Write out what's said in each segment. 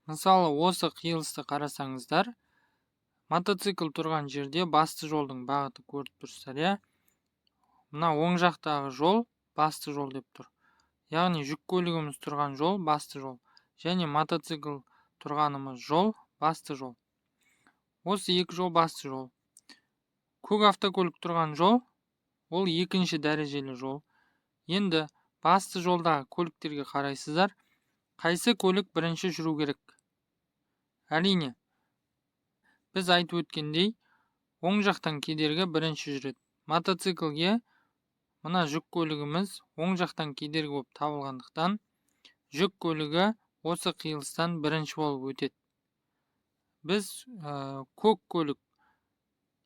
Мысалы, осы қиылысты қарасаңыздар, мотоцикл тұрған жерде басты жолдың бағыты көріп тұрсыздар, иә? Мына оң жақтағы жол басты жол деп тұр. Яғни жүк көлігіміз тұрған жол басты жол, және мотоцикл тұрғанымыз жол басты жол. Осы екі жол басты жол. Көк автокөлік тұрған жол ол екінші дәрежелі жол. Енді басты жолдағы көліктерге қарайсыздар, қайсы көлік бірінші жүру керек? Әрине, біз айтып өткендей, оң жақтан кедергі бірінші жүреді. Мотоциклге мына жүк көлігіміз оң жақтан кедергі болып табылғандықтан, жүк көлігі осы қиылыстан бірінші болып өтеді. Біз көк көлік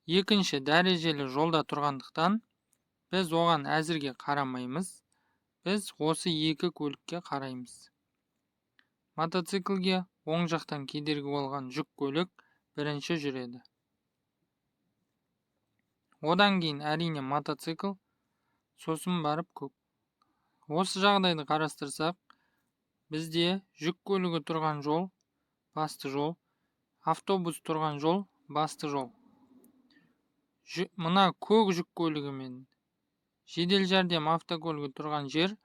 екінші дәрежелі жолда тұрғандықтан, біз оған әзірге қарамаймыз. Біз осы екі көлікке қараймыз. Мотоциклге оң жақтан кедергі болған жүк көлік бірінші жүреді. Одан кейін әрине мотоцикл, сосын барып көк. Осы жағдайды қарастырсақ, бізде жүк көлігі тұрған жол басты жол, автобус тұрған жол басты жол. Мына көк жүк көлігі мен жедел жәрдем автокөлігі тұрған жер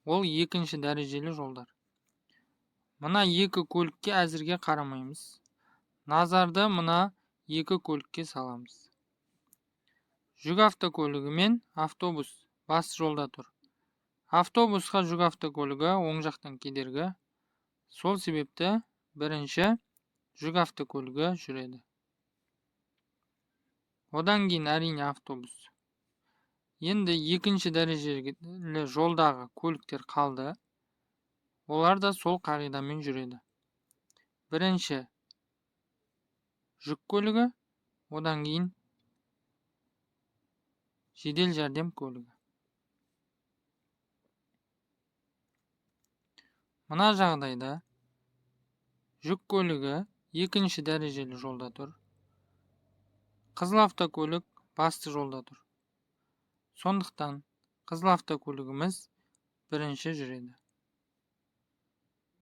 ол екінші дәрежелі жолдар. Мына екі көлікке әзірге қарамаймыз. Назарды мына екі көлікке саламыз. Жүк автокөлігі мен автобус басты жолда тұр. Автобусқа жүк автокөлігі оң жақтан кедергі. Сол себепті бірінші жүк автокөлігі жүреді. Одан кейін әрине автобус. Енді екінші дәрежелі жолдағы көліктер қалды. Олар да сол қағидамен жүреді. Бірінші жүк көлігі, одан кейін жедел жәрдем көлігі. Мына жағдайда жүк көлігі екінші дәрежелі жолда тұр. Қызыл автокөлік басты жолда тұр. Сондықтан қызыл автокөлігіміз бірінші жүреді.